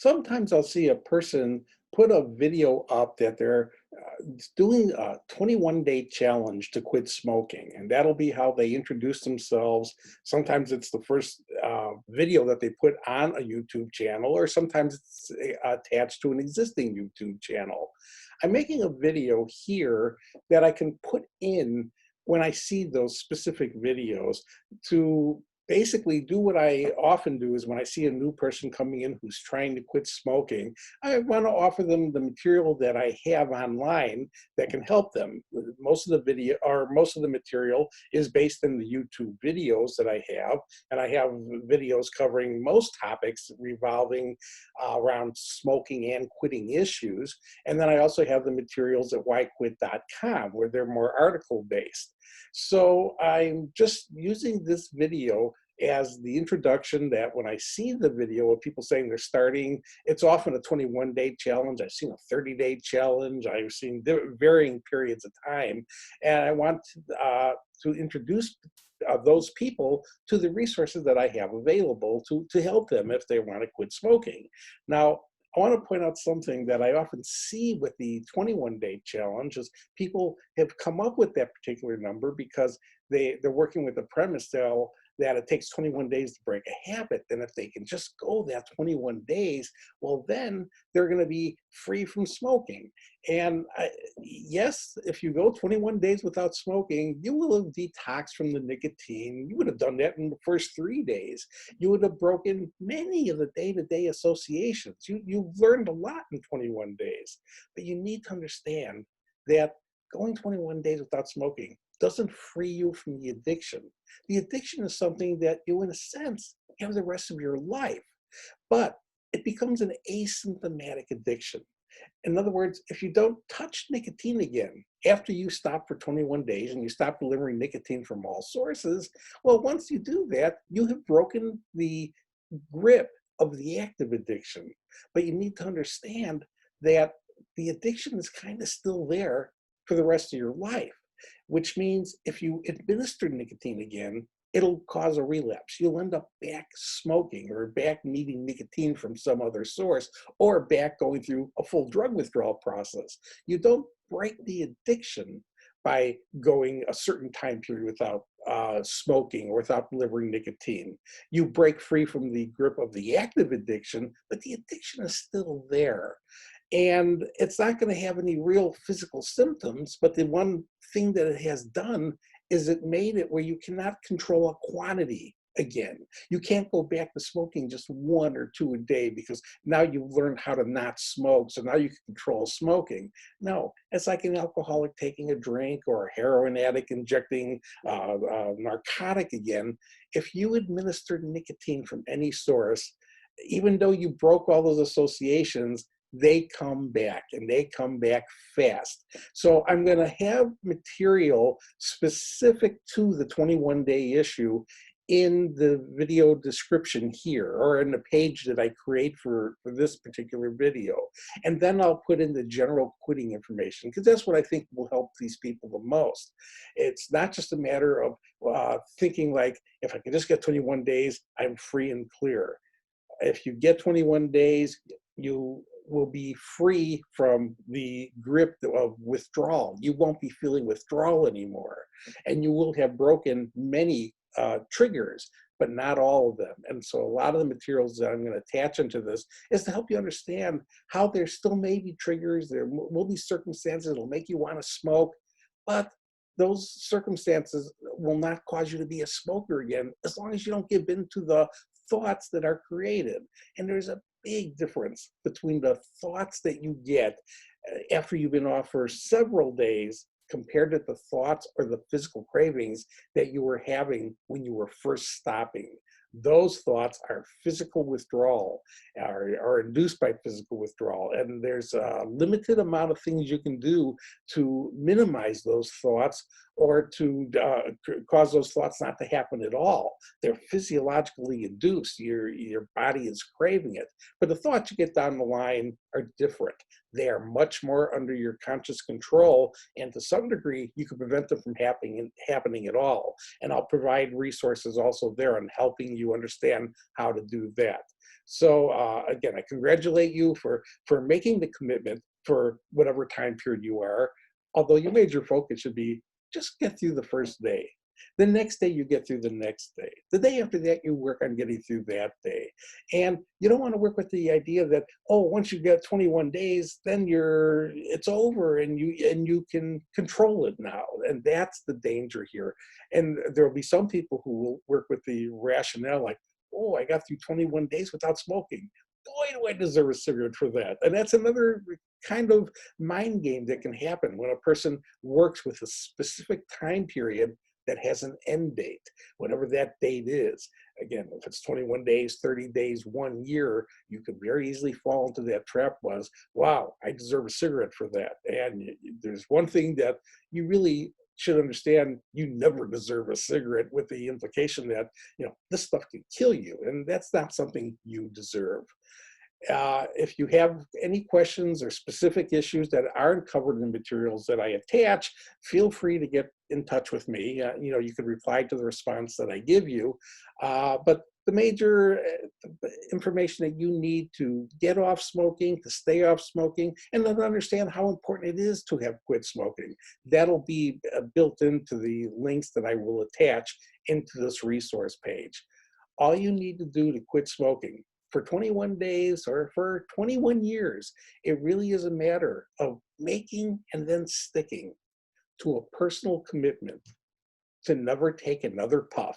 Sometimes I'll see a person put a video up that they're doing a 21-day challenge to quit smoking, and that'll be how they introduce themselves. Sometimes it's the first video that they put on a YouTube channel, or sometimes it's attached to an existing YouTube channel. I'm making a video here that I can put in when I see those specific videos to basically do what I often do is when I see a new person coming in who's trying to quit smoking, I want to offer them the material that I have online that can help them. Most of the video or most of the material is based in the YouTube videos that I have, and I have videos covering most topics revolving around smoking and quitting issues. And then I also have the materials at whyquit.com where they're more article based. So I'm just using this video as the introduction that when I see the video of people saying they're starting, it's often a 21-day challenge. I've seen a 30-day challenge. I've seen varying periods of time. And I want to introduce those people to the resources that I have available to help them if they want to quit smoking. Now, I want to point out something that I often see with the 21-day challenge is people have come up with that particular number because they're working with the premise that it takes 21 days to break a habit. And if they can just go that 21 days, well, then they're going to be free from smoking. And yes, if you go 21 days without smoking, you will have detoxed from the nicotine. You would have done that in the first 3 days. You would have broken many of the day-to-day associations. You've learned a lot in 21 days. But you need to understand that going 21 days without smoking doesn't free you from the addiction. The addiction is something that you, in a sense, have the rest of your life, but it becomes an asymptomatic addiction. In other words, if you don't touch nicotine again after you stop for 21 days and you stop delivering nicotine from all sources, well, once you do that, you have broken the grip of the active addiction. But you need to understand that the addiction is kind of still there for the rest of your life, which means if you administer nicotine again, it'll cause a relapse. You'll end up back smoking or back needing nicotine from some other source or back going through a full drug withdrawal process. You don't break the addiction by going a certain time period without smoking or without delivering nicotine. You break free from the grip of the active addiction, but the addiction is still there. And it's not going to have any real physical symptoms, but the one thing that it has done is it made it where you cannot control a quantity again. You can't go back to smoking just 1 or 2 a day because now you've learned how to not smoke, so now you can control smoking. No, it's like an alcoholic taking a drink or a heroin addict injecting narcotic again. If you administered nicotine from any source, even though you broke all those associations, they come back and they come back fast. So I'm going to have material specific to the 21-day issue in the video description here or in the page that I create for this particular video. And then I'll put in the general quitting information because that's what I think will help these people the most. It's not just a matter of thinking like, if I can just get 21 days, I'm free and clear. If you get 21 days, you will be free from the grip of withdrawal. You won't be feeling withdrawal anymore. And you will have broken many triggers, but not all of them. And so a lot of the materials that I'm going to attach into this is to help you understand how there still may be triggers. There will be circumstances that will make you want to smoke, but those circumstances will not cause you to be a smoker again as long as you don't give in to the thoughts that are created. And there's a big difference between the thoughts that you get after you've been off for several days compared to the thoughts or the physical cravings that you were having when you were first stopping. Those thoughts are physical withdrawal, are induced by physical withdrawal. And there's a limited amount of things you can do to minimize those thoughts or to cause those thoughts not to happen at all. They're physiologically induced. Your body is craving it. But the thoughts you get down the line are different. They are much more under your conscious control, and to some degree, you can prevent them from happening at all. And I'll provide resources also there on helping you understand how to do that. So again, I congratulate you for making the commitment for whatever time period you are. Although your major focus should be just get through the first day. The next day you get through the next day. The day after that you work on getting through that day. And you don't want to work with the idea that, oh, once you get 21 days, then it's over and you can control it now. And that's the danger here. And there'll be some people who will work with the rationale like, oh, I got through 21 days without smoking. Boy, do I deserve a cigarette for that. And that's another kind of mind game that can happen when a person works with a specific time period that has an end date, whatever that date is. Again, if it's 21 days, 30 days, 1 year, you could very easily fall into that trap was, wow, I deserve a cigarette for that. And there's one thing that you really should understand: you never deserve a cigarette, with the implication that this stuff can kill you, and that's not something you deserve. If you have any questions or specific issues that aren't covered in the materials that I attach, feel free to get in touch with me. You can reply to the response that I give you. But the major information that you need to get off smoking, to stay off smoking, and then understand how important it is to have quit smoking. That'll be built into the links that I will attach into this resource page. All you need to do to quit smoking for 21 days or for 21 years, it really is a matter of making and then sticking to a personal commitment to never take another puff